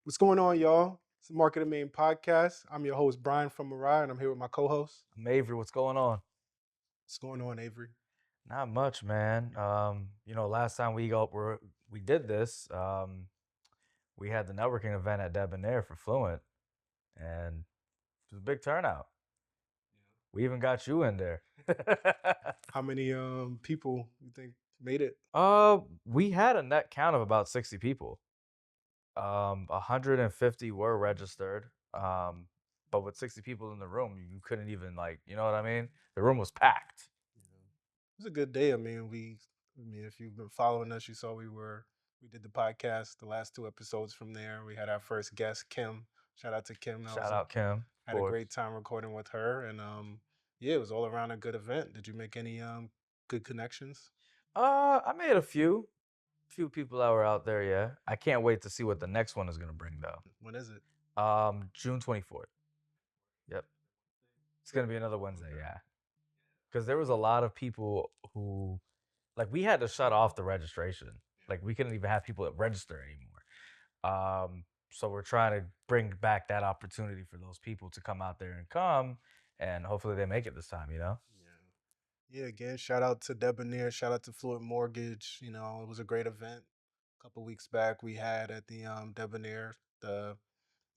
What's going on, y'all? It's the Marketing Main Podcast. I'm your host, Brian from Mariah, and I'm here with my co-host. I'm Avery, what's going on? What's going on, Avery? Not much, man. Last time we did this, we had the networking event at Debonair for Fluent, and it was a big turnout. We even got you in there. How many people you think made it? We had a net count of about 60 people. 150 were registered. But with 60 people in the room, you couldn't even you know what I mean? The room was packed. It was a good day. If you've been following us, you saw we did the podcast, the last two episodes from there. We had our first guest, Kim. Shout out to Kim. Shout out Kim, of Had a course. great time recording with her, and yeah, it was all around a good event. Did you make any good connections? I made a few people that were out there, yeah. I can't wait to see what the next one is gonna bring though. When is it? June 24th. Yep. It's gonna be another Wednesday, yeah. Because there was a lot of people who we had to shut off the registration. Like we couldn't even have people that register anymore. So we're trying to bring back that opportunity for those people to come out there and come and hopefully they make it this time, you know? Yeah. Yeah, again, shout out to Debonair, shout out to Fluent Mortgage. It was a great event. A couple weeks back we had at the Debonair, the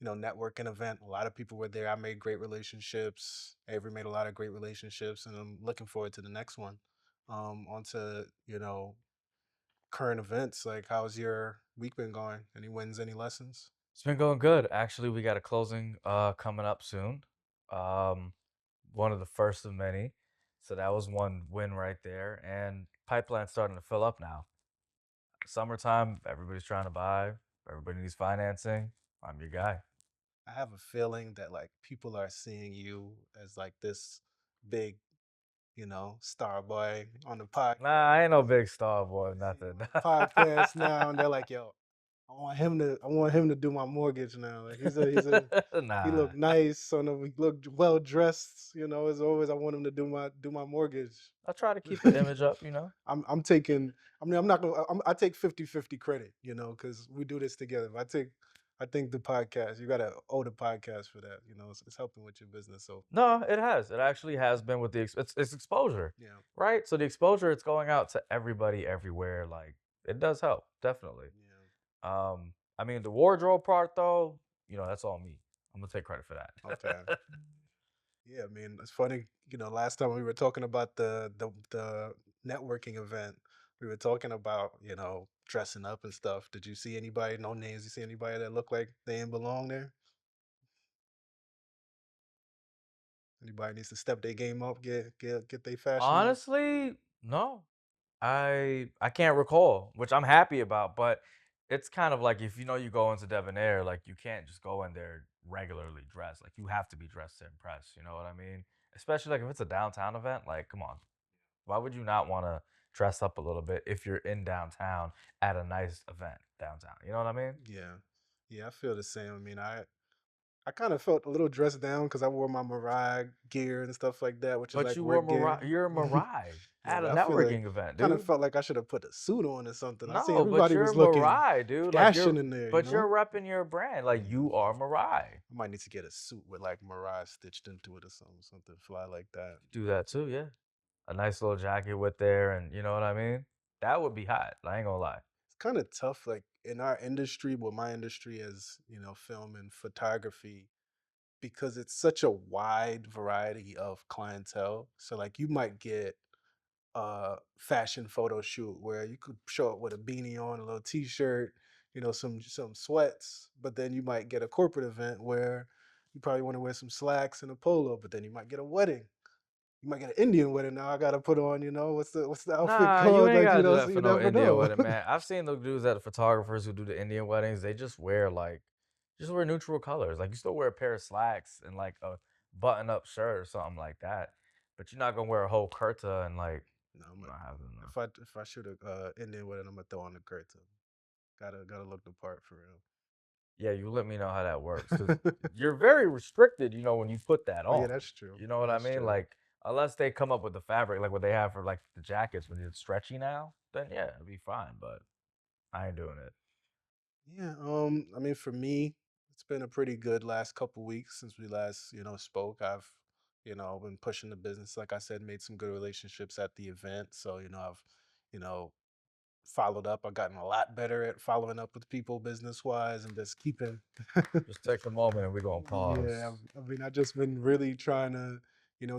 networking event. A lot of people were there. I made great relationships. Avery made a lot of great relationships, and I'm looking forward to the next one. On to, current events. Like, how's your week been going? Any wins, any lessons? It's been going good. Actually, we got a closing coming up soon. Um One of the first of many. So that was one win right there. And pipeline's starting to fill up now. Summertime, everybody's trying to buy, everybody needs financing. I'm your guy. I have a feeling that like people are seeing you as like this big, star boy on the podcast. Nah, I ain't no big star They boy, see you nothing. on the podcast now, and they're like, "Yo, I want him to do my mortgage now. Like he Nah. looked nice, he looked well dressed. As always, I want him to do my mortgage." I try to keep the image up, you know? I'm taking. I'm not gonna. I take 50-50 credit, because we do this together. I think the podcast. You gotta owe the podcast for that. It's helping with your business. So No, it has. It actually has been with it's exposure, yeah, right? So the exposure, it's going out to everybody everywhere. Like it does help, definitely. yeah. I mean the wardrobe part though, that's all me. I'm gonna take credit for Okay. that. Yeah, I mean, it's funny. Last time we were talking about the networking event, we were talking about dressing up and stuff. Did you see anybody? No names. You see anybody that looked like they didn't belong there? Anybody needs to step their game up, get their fashion up? Honestly, no. I can't recall, which I'm happy about, but it's kind of like if you go into Debonair, like you can't just go in there regularly dressed. Like you have to be dressed to impress, you know what I mean? Especially like if it's a downtown event, like come on. Why would you not want to dress up a little bit if you're in downtown at a nice event downtown? You know what I mean? Yeah, yeah, I feel the same. I mean, I kind of felt a little dressed down because I wore my Mariah gear and stuff like that, which is But like work gear. You're a Mirai Yeah, at a but I feel like networking event, kind of dude. felt like I should have put a suit on or something. I seen No, but everybody you're was looking Mirai, dude. dashing in there, But you're repping your brand. Like you are Mirai. I might need to get a suit with like Mariah stitched into it or something fly like that. Do that too, yeah. A nice little jacket with there, and you know what I mean? That would be hot. I ain't gonna lie. It's kind of tough, like in our industry, well, my industry is film and photography, because it's such a wide variety of clientele. So like you might get a fashion photo shoot where you could show up with a beanie on, a little t-shirt, some sweats, but then you might get a corporate event where you probably want to wear some slacks and a polo, but then you might get a wedding. You might get an Indian wedding now. I gotta put on, what's the outfit Nah, you called? ain't Like, gotta do so that you for no never Indian know. wedding, man. I've seen the dudes that the photographers who do the Indian weddings, they just wear neutral colors. Like you still wear a pair of slacks and like a button-up shirt or something like that. But you're not gonna wear a whole kurta and like No, I'm a, not having if I shoot a Indian wedding, I'm gonna throw on the curtain. Gotta look the part for Yeah, you let me know how that works because real. you're very restricted, when you put that Oh yeah, on. that's true. You know what I That's mean? true. Like, unless they come up with the fabric, like what they have for like the jackets when it's stretchy now, then yeah, it'll be fine. But I ain't doing it. Yeah, I mean, for me, it's been a pretty good last couple weeks since we last, spoke. I've, been pushing the business. Like I said, made some good relationships at the event. So, I've, you know, followed up. I've gotten a lot better at following up with people business wise and just keeping. Just take a moment and we're gonna Yeah, pause. I mean, I just been really trying to,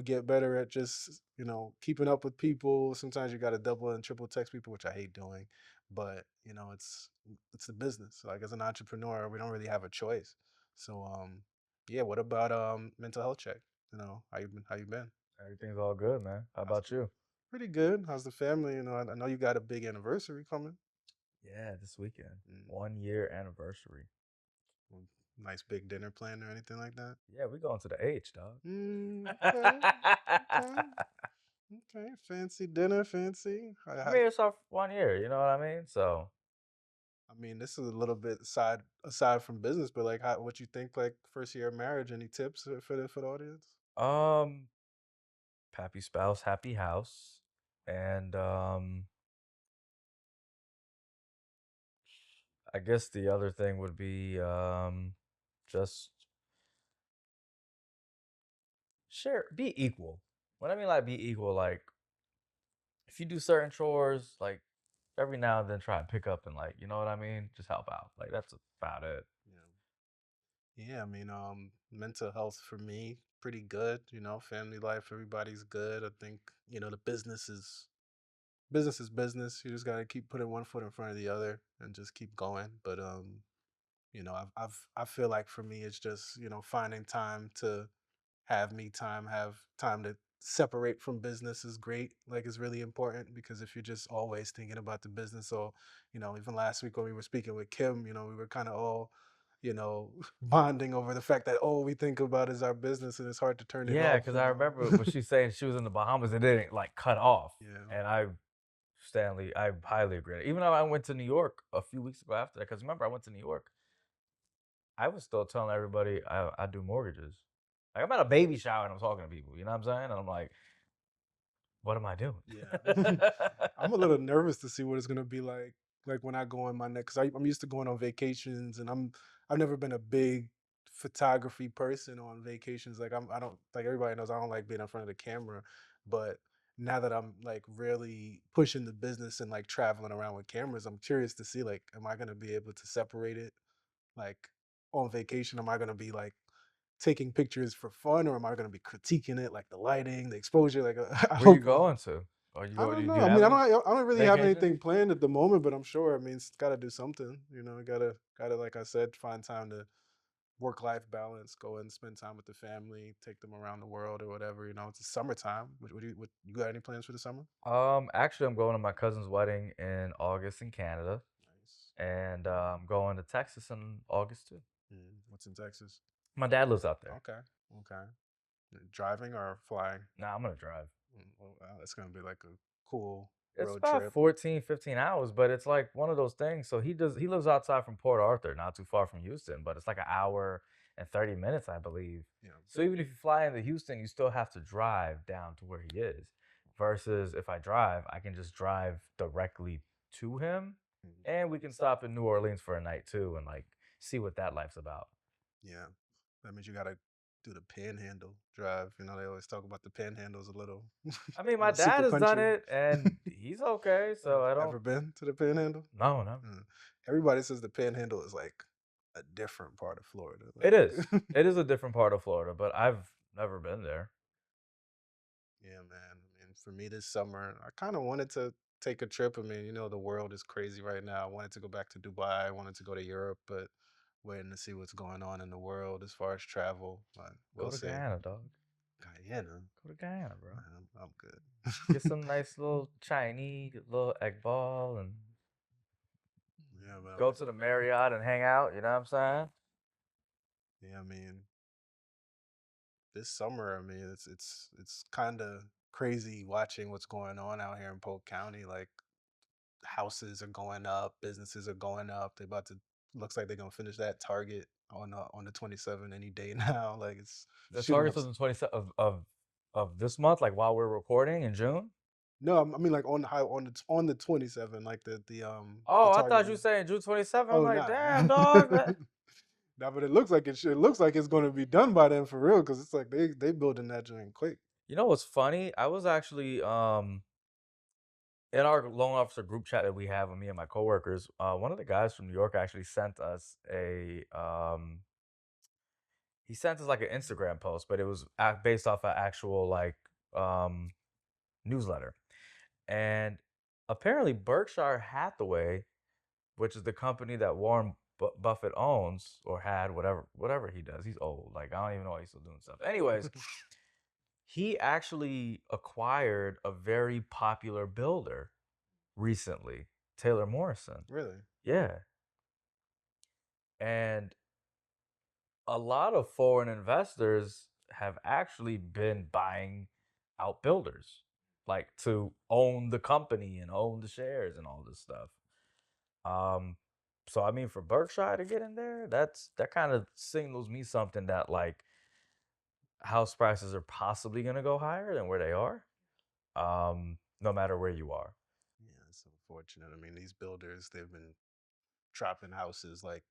get better at just, keeping up with people. Sometimes you got to double and triple text people, which I hate doing, but it's the business. Like as an entrepreneur, we don't really have a choice. So, yeah. What about mental health check? How you been? How you been? Everything's all good, man. How How's about you? pretty good. How's the family? I know you got a big anniversary coming. Yeah, this weekend. Mm, 1 year anniversary. mm, nice big dinner plan or anything like that? Yeah, we going to the H, dog. Okay, okay. Okay, fancy dinner, fancy. I mean, it's our 1 year, you know what I mean? So, I mean, this is a little bit aside from business, but like, what you think? Like, first year of marriage? Any tips for the audience? um, happy spouse, happy house. And I guess the other thing would be just share, be equal. What I mean like be equal, like if you do certain chores, like every now and then try and pick up and like, you know what I mean? Just help out. Like that's about it. Yeah, yeah. I mean, mental health for me pretty good. Family life, everybody's good. I think the business is business. You just gotta keep putting one foot in front of the other and just keep going. But I feel like for me, it's just finding time to have me time, have time to separate from business is great. Like it's really important because if you're just always thinking about the business, so even last week when we were speaking with Kim, we were kind of all, bonding over the fact that all we think about is our business and it's hard to turn it Yeah, off. because I remember when she's saying she was in the Bahamas and didn't like cut off. Yeah, And I highly agree. Even though I went to New York a few weeks ago after that, because remember I went to New York, I was still telling everybody I do mortgages. Like I'm at a baby shower and I'm talking to people, you know what I'm saying? And I'm like, what am I doing? yeah. I'm a little nervous to see what it's gonna be like when I go on my next. I'm used to going on vacations, and I've never been a big photography person on vacations. Like I don't like everybody knows I don't like being in front of the camera, but now that I'm like really pushing the business and like traveling around with cameras, I'm curious to see like, am I gonna be able to separate it? Like on vacation, am I gonna be like taking pictures for fun, or am I gonna be critiquing it, like the lighting, the exposure? Like I Where you hope. going to? I don't Do know. you I mean, have I any don't. I don't really have vacations? anything planned at the moment, but I'm sure. I mean, it's got to do something. Gotta, like I said, find time to work-life balance. Go and spend time with the family. Take them around the world or whatever. It's the summertime. What you got any plans for the summer? Actually, I'm going to my cousin's wedding in August in Canada, Nice. and I'm going to Texas in August too. What's in Texas? My dad lives out there. Okay. Okay. Driving or flying? Nah, I'm gonna drive. Well, wow, that's gonna be like a cool It's road about trip. 14, 15 hours, but it's like one of those things. So he lives outside from Port Arthur, not too far from Houston, but it's like an hour and 30 minutes, I believe. Yeah. So even if you fly into Houston, you still have to drive down to where he is. Versus if I drive, I can just drive directly to him Mhm. and we can stop in New Orleans for a night too and like see what that life's about. Yeah. That means you gotta do the Panhandle drive. They always talk about the Panhandle's a little, I mean, my little super dad has done country. it and he's okay, so I don't Ever been to the Panhandle? no, no. Uh, Everybody says the Panhandle is like a different part of Florida. It is. Like, It is a different part of Florida, but I've never been there. yeah, man. I mean, for me this summer, I kind of wanted to take a trip. I mean, the world is crazy right now. I wanted to go back to Dubai. I wanted to go to Europe, but waiting to see what's going on in the world as far as travel. But Go we'll to see. Guyana, dog. Guyana, Go to Guyana, bro. I'm Get good. some nice little Chinese, little egg ball, and Yeah, but go to the Marriott and hang out. You know what I'm saying? yeah, I mean, this summer, I mean, it's kind of crazy watching what's going on out here in Polk County. Like houses are going up, businesses are going up. They about to looks like they're gonna finish that target on the 27 any day now. Like it's The shooting up. target's on the 27th of this month, like while we're recording in June. No, I mean, like, on the high on the 27, like, the Oh, I Target thought you were one. saying June 27th. I'm Oh, like, nah. damn, dog. Nah, but it looks like it looks like it's gonna be done by then for real, because it's like they building that joint quick. You know what's funny? I was actually in our loan officer group chat that we have with me and my coworkers. One of the guys from New York actually sent us he sent us like an Instagram post, but it was based off an actual like um newsletter. And apparently Berkshire Hathaway, which is the company that Warren Buffett owns or had, whatever he does. He's old. Like I don't even know why he's still doing stuff. Anyways, he actually acquired a very popular builder recently, Taylor Morrison. Really? Yeah. And a lot of foreign investors have actually been buying out builders, like to own the company and own the shares and all this stuff. Um, so I mean, for Berkshire to get in there, that kind of signals me something that like house prices are possibly going to go higher than where they are, no matter where you are. Yeah, it's unfortunate. I mean, these builders, they've been dropping houses like,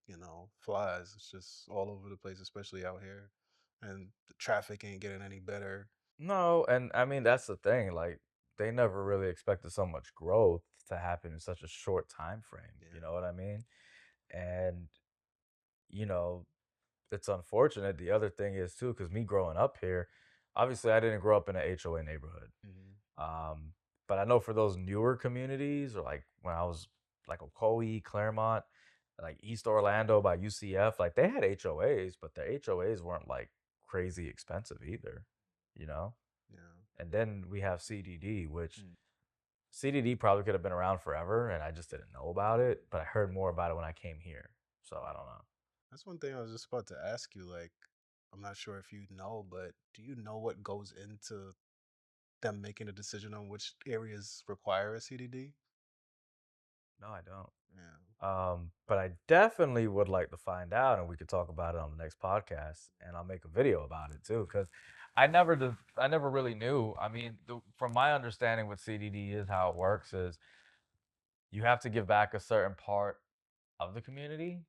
flies. It's just all over the place, especially out here. And the traffic ain't getting any better. No, and I mean that's the thing. Like they never really expected so much growth to happen in such a short time frame. You Yeah. know what I mean? And you know, it's unfortunate. The other thing is too, because me growing up here, obviously I didn't grow up in an HOA neighborhood. Hmm. Um, but I know for those newer communities, or like when I was like Ocoee, Claremont, like East Orlando by UCF, like they had HOAs, but the HOAs weren't like crazy expensive either, you know? Yeah. And then we have CDD, which Mm. CDD probably could have been around forever and I just didn't know about it, but I heard more about it when I came here. So I don't know. That's one thing I was just about to ask you. Like, I'm not sure if you know, but do you know what goes into them making a decision on which areas require a CDD? No, I don't. Yeah. But I definitely would like to find out, and we could talk about it on the next podcast, and I'll make a video about it too, because I never really knew. I mean, from my understanding, what CDD is, how it works is you have to give back a certain part of the community,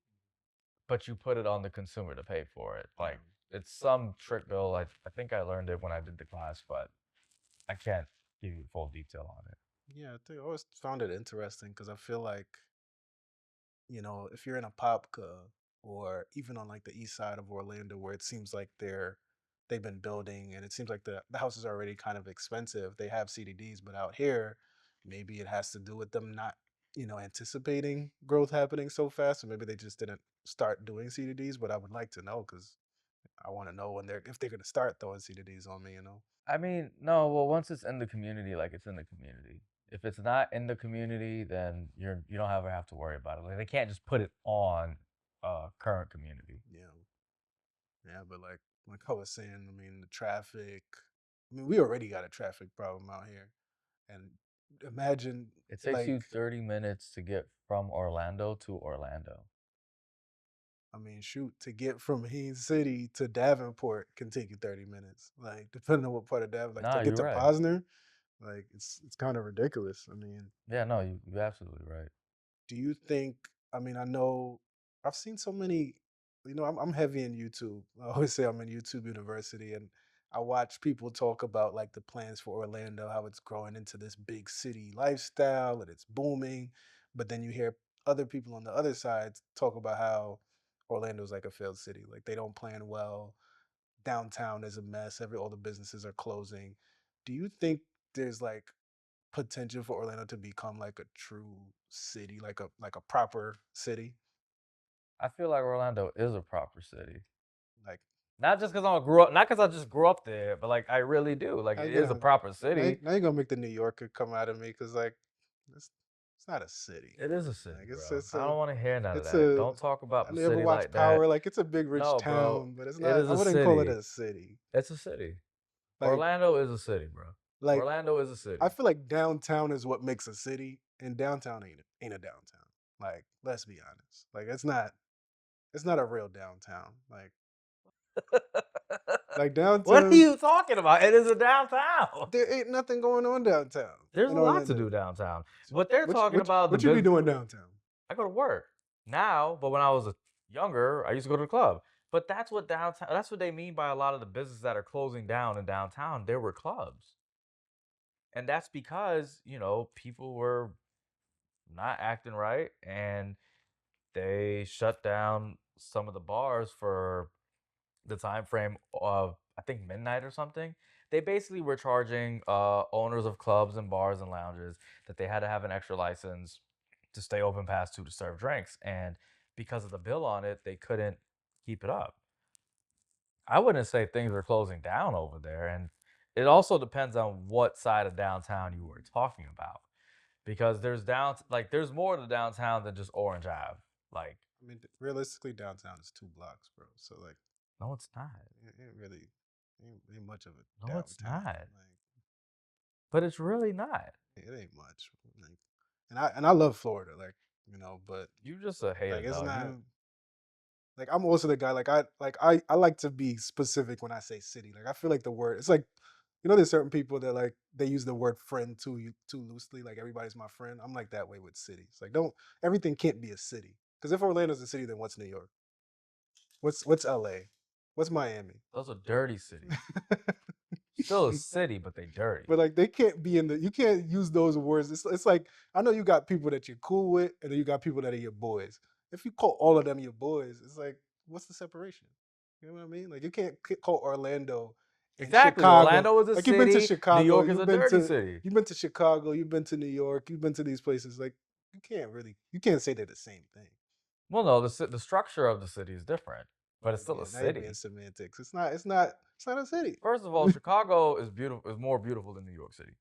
but you put it on the consumer to pay for it. Yeah. Like it's some trick bill. I think I learned it when I did the class, but I can't give you full detail on it. Yeah, I think I always found it interesting because I feel like, if you're in a Popka or even on like the east side of Orlando where it seems like they've been building and it seems like the house is already kind of expensive. They have CDDs, but out here, maybe it has to do with them not, anticipating growth happening so fast. Or maybe they just didn't start doing CDDs, but I would like to know because I want to know if they're gonna start throwing CDDs on me. I mean, no, well, once it's in the community, like it's in the community. If it's not in the community, then you don't ever have to worry about it. Like they can't just put it on current community. Yeah. Yeah, but like I was saying, I mean the traffic. I mean, we already got a traffic problem out here. And imagine, It takes like, you 30 minutes to get from Orlando to Orlando. I mean, shoot, to get from Haines City to Davenport can take you 30 minutes. Like, depending on what part of Davenport, like Nah, to get you're to right. Posner, like it's kind of ridiculous. I mean, Yeah, no, you're absolutely right. do you think, I mean, I know I've seen so many, I'm heavy in YouTube. I always say I'm in YouTube University and I watch people talk about like the plans for Orlando, how it's growing into this big city lifestyle and it's booming. But then you hear other people on the other side talk about how Orlando's like a failed city. Like they don't plan well. Downtown is a mess. All the businesses are closing. Do you think there's like potential for Orlando to become like a true city, like a proper city? I feel like Orlando is a proper city. Like, Not just because I grew up, not because I just grew up there, but like I really do. Like how it you is a gonna proper now, city. now you're gonna make the New Yorker come out of me because like it's it's not a city. It is a city, Like it's bro. it's I a don't want to hear none of it's that. a Don't talk about I the never city watched like that. Power. Like it's a big rich No, bro. town, but it's It not. is I a wouldn't call it city. a city. It's a city. Like Orlando is a city, bro. like Orlando is a I city. feel like downtown is what makes a city, and downtown ain't a downtown. Like let's be honest. Like it's not a real downtown. Like Like What are downtown, you talking about? It is a downtown. there ain't nothing going on downtown There's in a lot to Orlando. do downtown. So What they're talking about, the what you be business. doing downtown? I go to work now, but when I was younger, I used to go to the club. But that's what downtown. That's what they mean by a lot of the businesses that are closing down in downtown. There were clubs, and that's because people were not acting right, and they shut down some of the bars for the time frame of I think midnight or something. They basically were charging owners of clubs and bars and lounges that they had to have an extra license to stay open past 2 to serve drinks, and because of the bill on it, they couldn't keep it up. I wouldn't say things are closing down over there, and it also depends on what side of downtown you were talking about, because there's more to downtown than just Orange Ave. Like, I mean, realistically, downtown is 2 blocks, bro. So like, no, it's not. it ain't really ain't much of a No, it's downtown. not. Like, But it's really not. it ain't much. Like, and I love Florida, like but You just a hater, like it's dog. not. Like I'm also the guy I like to be specific when I say city. Like I feel like the word it's like there's certain people that like they use the word friend too loosely. Like everybody's my friend. I'm like that way with cities. Like don't everything can't be a city. Because if Orlando's a city, then what's New York? What's LA? What's Miami? Those are dirty cities. Still a city, but they dirty. But like they can't be in the you can't use those words. It's like I know you got people that you're cool with, and then you got people that are your boys. If you call all of them your boys, it's like what's the separation? You know what I mean? Like you can't call Orlando and Exactly. Chicago. Orlando is a Like you've been to city. New Chicago, York is a dirty city. you've been to Chicago, you've been to New York, you've been to these places. Like you can't say they're the same thing. Well, no, the structure of the city is different, but it's still a Yeah, now you're being city. semantics. It's not a city. First of all, Chicago is beautiful. Is more beautiful than New York City.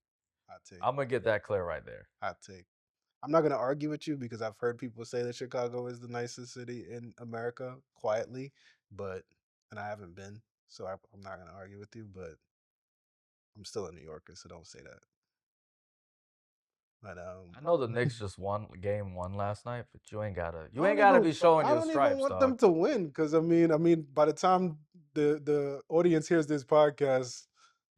Hot take. I'm gonna get that clear right there. Hot take. I'm not gonna argue with you because I've heard people say that Chicago is the nicest city in America quietly, but and I haven't been, so I'm not gonna argue with you. But I'm still a New Yorker, so don't say that. But I know the Knicks just won game one last night, but I you ain't don't gotta even be showing I your don't even stripes, want dog. them to win because I mean, by the time the audience hears this podcast,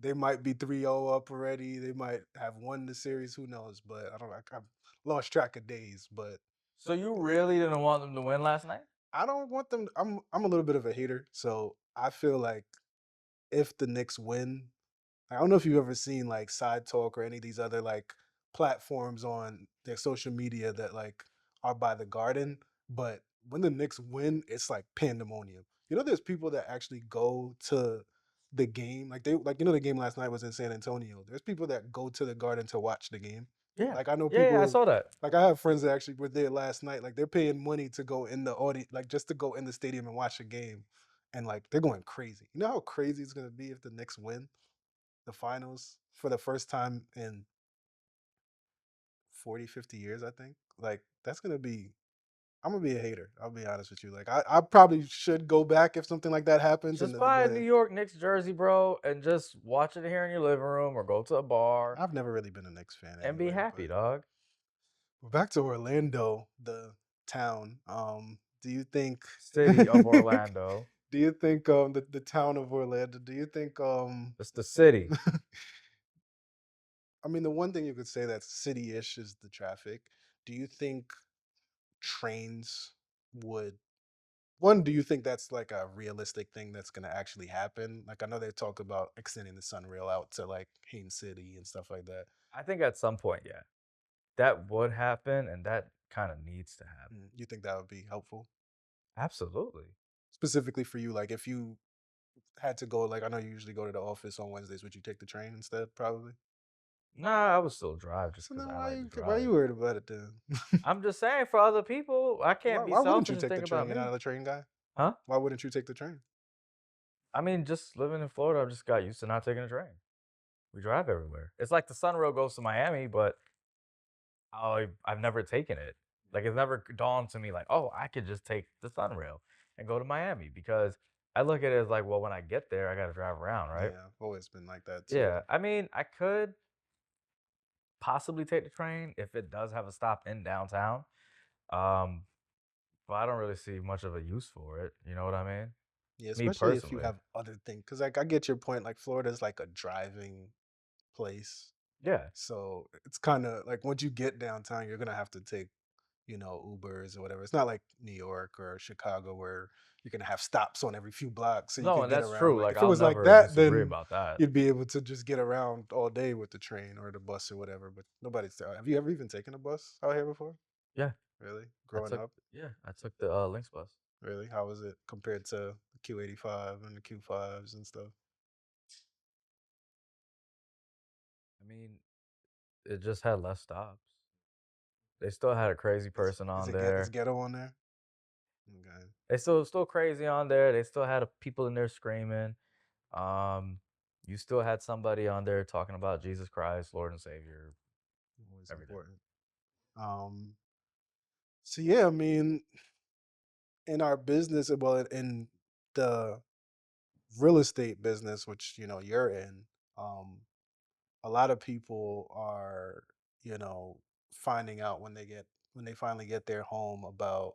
they might be 3-0 up already. They might have won the series. Who knows? But I don't. I've lost track of days, but So you really didn't want them to win last night? I don't want them. I'm a little bit of a hater, so I feel like if the Knicks win, I don't know if you've ever seen like Side Talk or any of these other like platforms on their social media that like are by the Garden, but when the Knicks win, it's like pandemonium. There's people that actually go to the game, like the game last night was in San Antonio. There's people that go to the Garden to watch the game. Yeah, Like I know yeah, yeah. I people, saw that. like I have friends that actually were there last night. Like they're paying money to go in the audience, like just to go in the stadium and watch a game, and like they're going crazy. You know how crazy it's gonna be if the Knicks win the finals for the first time in 40, 50 years, I think. Like that's gonna be I'm gonna be a hater. I'll be honest with you. Like I probably should go back if something like that happens and Just buy a New but York Knicks jersey, bro, and just watch it here in your living room or go to a bar I've never really been a Knicks fan and be anyway. happy, But dog. back to Orlando, the town. Do you think City of Orlando. do you think the town of Orlando, do you think It's the city. I mean the one thing you could say that's city-ish is the traffic. Do you think trains would one, do you think that's like a realistic thing that's gonna actually happen? Like I know they talk about extending the Sunrail out to like Haines City and stuff like that. I think at some point, yeah, that would happen, and that kind of needs to happen. You think that would be helpful? Absolutely. Specifically for you, like if you had to go, like I know you usually go to the office on Wednesdays, would you take the train instead? Probably. Nah, I would still drive just So because then I like to why drive. you worried about it then? I'm just saying for other people, I can't be Why wouldn't you selfish and take the think train? about You're not me. a train guy? Huh? Why wouldn't you take the train? I mean, just living in Florida, I've just got used to not taking a train. We drive everywhere. It's like the Sunrail goes to Miami, but I've never taken it. Like it's never dawned to me like, oh, I could just take the Sunrail and go to Miami because I look at it as like, well, when I get there, I got to drive around, right? Yeah, I've always been like that too. Yeah. I mean, I could possibly take the train if it does have a stop in downtown. Um, but I don't really see much of a use for it. You know what I mean? Yeah, Me especially if you personally. have other things. Cause like, I get your point, like, Florida's like a driving place, Yeah. so it's kinda like, once you get downtown, you're gonna have to take, Ubers or whatever. It's not like New York or Chicago where you're gonna have stops on every few blocks so you No, can and get that's around. true. Like, Like if it I'll was like never that, disagree then about that. you'd be able to just get around all day with the train or the bus or whatever, but nobody's there. Have you ever even taken a bus out here before? Yeah. Really? I Growing took up? I took the Lynx bus. Really? How was it compared to the Q85 and the Q5s and stuff? I mean, it just had less stops. They still had a crazy Is person is on it get is there. ghetto on there? Okay. They still crazy on there. They still had people in there screaming. Um, you still had somebody on there talking about Jesus Christ, Lord and Savior, Always everything. important. Um, so yeah, I mean, in our business, well, in the real estate business, which you're in, um, a lot of people are, you know, finding out when they finally get their home about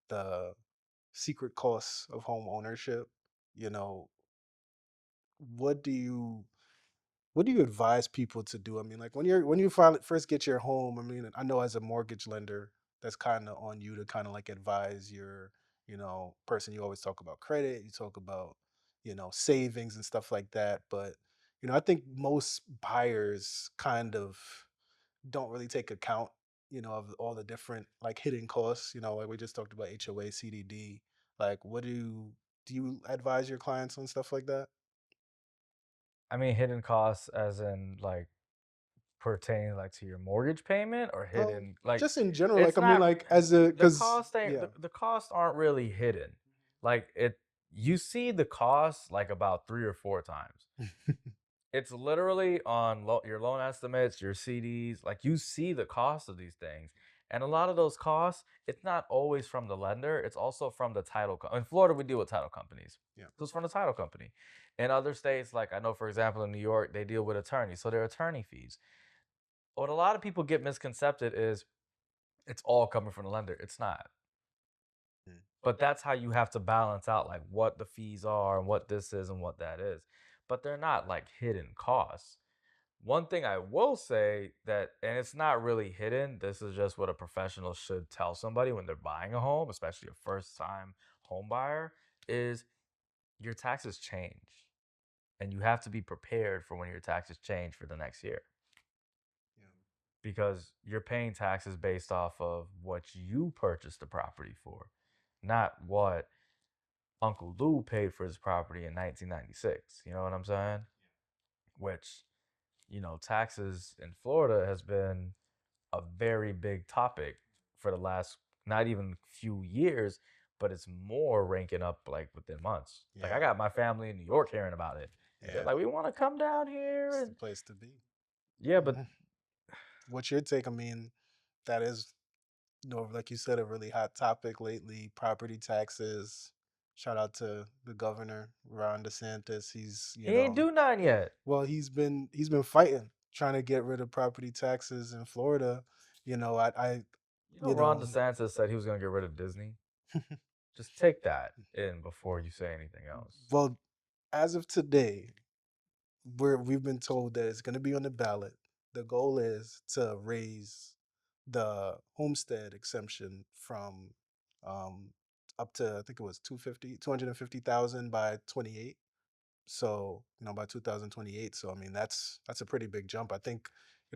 the secret costs of home ownership. You know, what do you what do you advise people to do? I mean, like when you finally first get your home, I mean, I know as a mortgage lender, that's kind of on you to kind of like advise your, person. You always talk about credit, you talk about, savings and stuff like that. But, I think most buyers kind of don't really take account, of all the different like hidden costs, like we just talked about HOA, CDD. Like, do you advise your clients on stuff like that? I mean, hidden costs as in like pertaining like to your mortgage payment or hidden like Just in general, like, it's I mean, not like, as a the because cost ain't yeah. the costs aren't really hidden. Like it you see the cost like about 3 or 4 times. It's literally on your loan estimates, your CDs, like, you see the cost of these things, and a lot of those costs, it's not always from the lender, it's also from the title co in Florida, we deal with title companies, Yeah. so it's from the title company. In other states, like, I know, for example, in New York, they deal with attorneys, so they're attorney fees. What a lot of people get misconcepted is it's all coming from the lender, it's not. Mm. But that's how you have to balance out, like, what the fees are and what this is and what that is, but they're not, like, hidden costs. One thing I will say that, and it's not really hidden, this is just what a professional should tell somebody when they're buying a home, especially a first time home buyer, is your taxes change. And you have to be prepared for when your taxes change for the next year Yeah. because you're paying taxes based off of what you purchased the property for, not what Uncle Lou paid for his property in 1996. You know what I'm saying? Which, taxes in Florida has been a very big topic for the last not even few years, but it's more ranking up like within months. Like I Yeah. got my family in New York hearing about it, and they're Yeah. like, "We want to come down here," It's the and place to be. yeah, but Mhm. What's your take? I mean, that is, like you said, a really hot topic lately, property taxes. Shout out to the governor, Ron DeSantis. He's, he ain't do nothing yet. well, he's been fighting, trying to get rid of property taxes in Florida. I You know, you Ron know, DeSantis said he was gonna get rid of Disney. Just take that in before you say anything else. well, as of today, we've been told that it's going to be on the ballot. The goal is to raise the homestead exemption from um, up to, I think it was 250,000 by 28. So, by 2028. So I mean that's a pretty big jump. I think,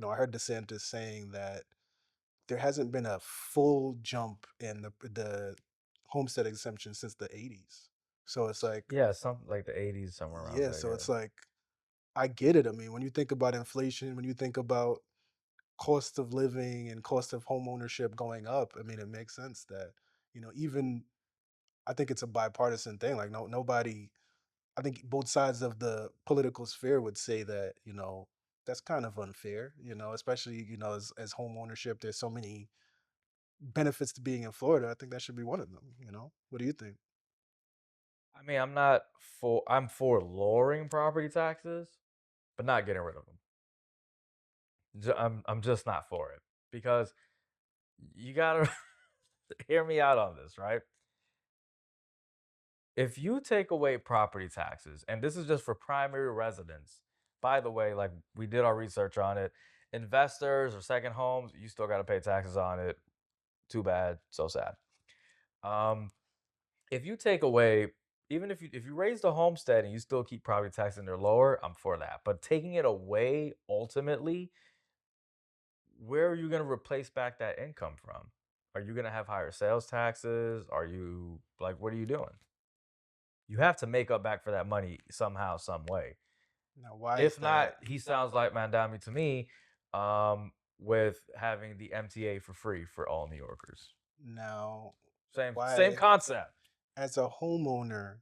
I heard DeSantis saying that there hasn't been a full jump in the homestead exemption since the 80s. So it's like, Yeah, something like the '80s, somewhere around yeah, there. so Yeah. it's like I get it. I mean, when you think about inflation, when you think about cost of living and cost of home ownership going up, I mean, it makes sense that, even I think it's a bipartisan thing. Like nobody, I think both sides of the political sphere would say that, that's kind of unfair, especially, as home ownership, there's so many benefits to being in Florida. I think that should be one of them. What do you think? I mean, I'm for lowering property taxes, but not getting rid of them. I'm just not for it because you gotta hear me out on this, right? If you take away property taxes, and this is just for primary residents, by the way, like we did our research on it, investors or second homes, you still got to pay taxes on it. Too bad, so sad. Um, if you take away, even if you raise the homestead and you still keep property tax in there lower, I'm for that. But taking it away ultimately, where are you going to replace back that income from? Are you going to have higher sales taxes? Are you like, what are you doing? You have to make up back for that money somehow, some way. Now, why is If not, that? he sounds like Mandami to me, with having the MTA for free for all New Yorkers. Now, Same why, concept. as a homeowner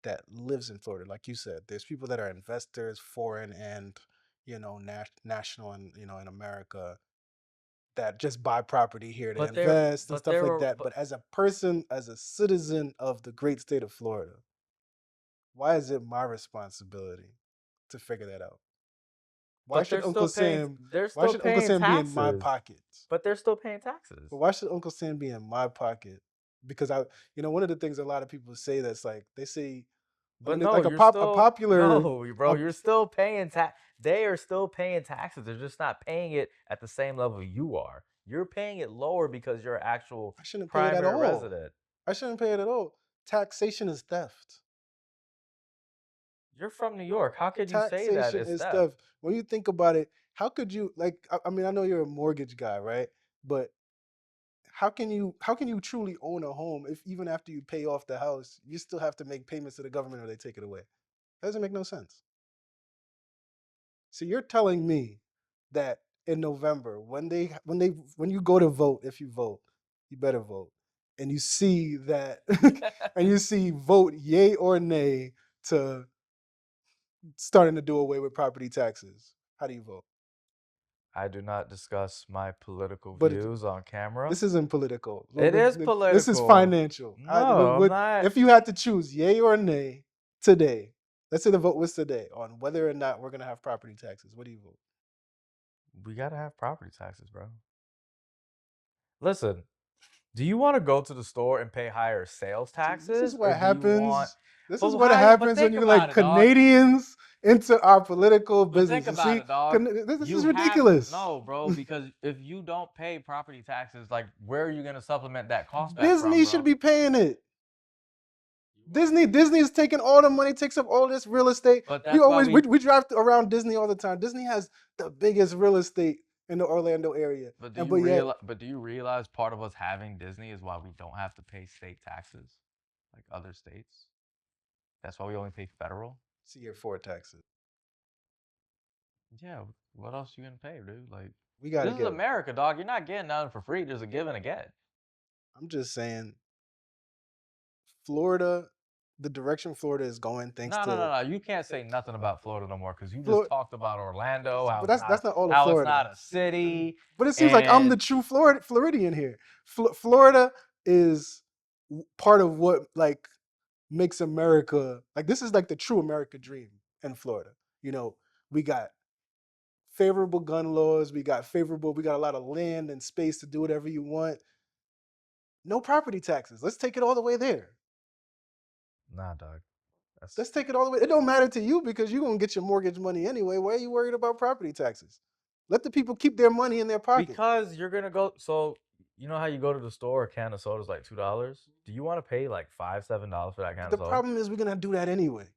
that lives in Florida, like you said, there's people that are investors, foreign and national, and in America, that just buy property here to But there, invest and but stuff there like were, that. But as a person, as a citizen of the great state of Florida, why is it my responsibility to figure that out? Why but should Uncle Sam? they're Why still should Uncle paying Sam be in my taxes. pockets? But they're still paying taxes. But why should Uncle Sam be in my pocket? Because one of the things a lot of people say, that's like they say, I But mean, no, like you're a still popular, no, bro. a, You're still paying tax. They are still paying taxes. They're just not paying it at the same level you are. You're paying it lower because you're an actual I shouldn't pay it at primary all. resident. I shouldn't pay it at all. Taxation is theft. You're from New York. How could you say that Taxation it's is theft? theft. When you think about it, how could you, like? I mean, I know you're a mortgage guy, right? But how can you truly own a home if even after you pay off the house, you still have to make payments to the government or they take it away? That doesn't make no sense. So you're telling me that in November, when you go to vote, if you vote, you better vote, and you see that, and you see vote yay or nay to starting to do away with property taxes. How do you vote? I do not discuss my political But views on camera. this isn't political. It is This is political. financial. No, I'm not. If you had to choose yay or nay today, let's say the vote was today on whether or not we're gonna have property taxes. What do you vote? We gotta have property taxes, bro. Listen, do you want to go to the store and pay higher sales See, this is taxes, or what do you want? happens. This is But what how? But happens when think you like about it, dog. Canadians into our political But think business. You about see, it, dog. this You is have ridiculous. no, bro, because if you don't pay property taxes, like where are you gonna supplement that cost back from, Disney should bro? be paying it. You are Disney is taking all the money, takes up all this real estate. But We that's why always we drive around Disney all the time. Disney has the biggest real estate in the Orlando area, But do and you but yet, realize? But do you realize part of us having Disney is why we don't have to pay state taxes like other states? That's why we only pay federal. see your four taxes. Yeah. What else you gonna pay, dude? Like, We got to this is get. America, dog. You're not getting nothing for free. There's a give and a get. I'm just saying, Florida, the direction Florida is going, thanks No, no, to no, no. You can't say nothing about Florida no more because you just Florida. talked about Orlando, how But it's that's not all of how it's Florida. not a city, But it seems like I'm the and true Floridian here. Florida is part of what like makes America, like this is like the true America dream in Florida. You know, we got favorable gun laws, we got a lot of land and space to do whatever you want. No property taxes. Let's take it all the way there. nah, dog. That's Let's take it all the way. It don't matter to you because you're gonna get your mortgage money anyway. Why are you worried about property taxes? Let the people keep their money in their pocket. because you're gonna go. So you know how you go to the store, a can of soda is like $2. Do you want to pay like $5, $7 for that can But of the soda? problem is we're gonna do that anyway.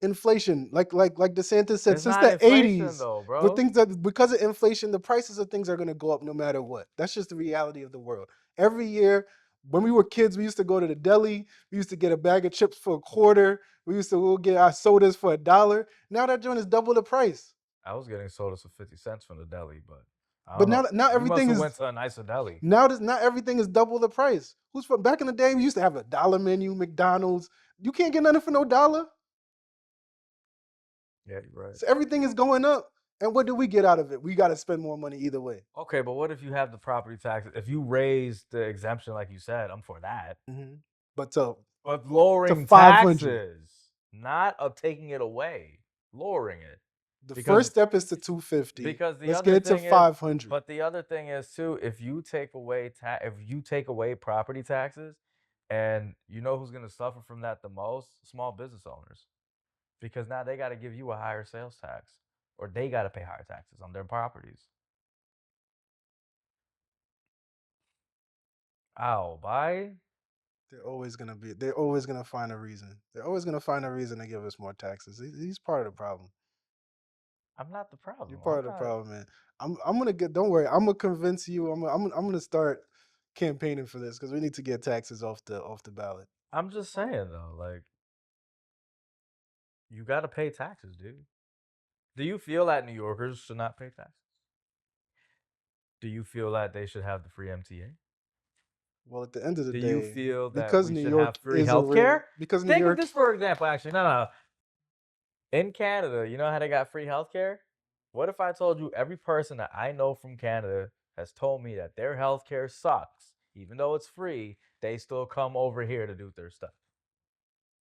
Inflation, like DeSantis said, It's since not the inflation '80s, though, but bro. things that because of inflation, the prices of things are gonna go up no matter what. That's just the reality of the world. Every year, when we were kids, we used to go to the deli. We used to get a bag of chips for a quarter. We'll get our sodas for $1. Now that joint is double the price. I was getting sodas for 50 cents from the deli, but I But don't know. now You must everything have is went to a nicer deli. not everything is double the price. Who's from back in the day? We used to have a dollar menu, McDonald's. You can't get nothing for no dollar. Yeah, you're right. So everything is going up. And what do we get out of it? We got to spend more money either way. Okay, but what if you have the property taxes? If you raise the exemption, like you said, I'm for that. Mm-hmm. But to But lowering 500, taxes, not of taking it away, lowering it. the Because first step is to 250. because the Let's get other it to thing is, 500. but the other thing is too, if you take away property taxes And you know who's going to suffer from that the most? Small business owners, because now they got to give you a higher sales tax, or they got to pay higher taxes on their properties. Ow, bye. They're always gonna find a reason. They're always gonna find a reason to give us more taxes. He's part of the problem. I'm not the You're problem. part I'm of the not. problem, man. I'm gonna get. Don't worry. I'm gonna convince you. I'm gonna start campaigning for this because we need to get taxes off the ballot. I'm just saying though, like you got to pay taxes, dude. Do you feel that New Yorkers should not pay taxes? Do you feel that they should have the free MTA? Well, at the end of the Do you day, feel that because we New should have York free is a real, healthcare? because New Think of York, this for example, actually. No, no. In Canada, you know how they got free healthcare? What if I told you every person that I know from Canada has told me that their healthcare sucks, even though it's free, they still come over here to do their stuff?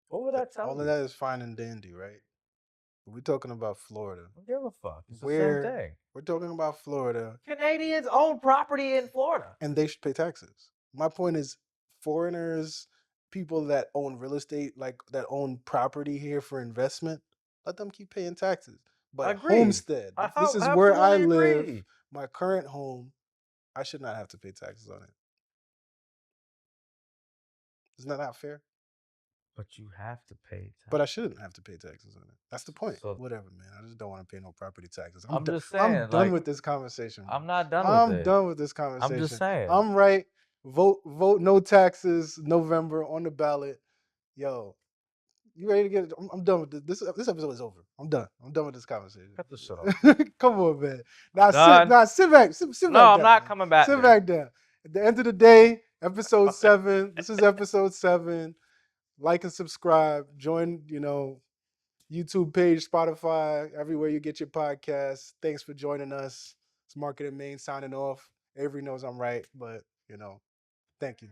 What would that tell all of you? that is fine and dandy, right? But we're talking about Florida, I don't give a fuck. It's the same where thing. we're talking about Florida, Canadians own property in Florida. and they should pay taxes. My point is, foreigners, people that own real estate, like that own property here for investment, let them keep paying taxes. But Agreed. homestead, I this is where I absolutely live, agree. my current home, I should not have to pay taxes on it. Isn't that not fair? But you have to pay But I taxes. shouldn't have to pay taxes on it. That's the point. So Whatever, man. I just don't want to pay no property taxes. I'm just I'm saying, done like, with this conversation, bro. I'm not done with I'm it. done with this I'm just conversation. saying. I'm right. Vote no taxes November on the ballot. Yo, you ready to get it? I'm done with this. This episode is over. I'm done. I'm done with this conversation. Cut the shit off. Come on, man. I'm done. Sit back. Sit No, back I'm down, not man. coming back Sit there. back down. At the end of the day, episode 7. This is episode 7. Like and subscribe. Join, YouTube page, Spotify, everywhere you get your podcasts. Thanks for joining us. It's Market and Main signing off. Avery knows I'm right, but thank you.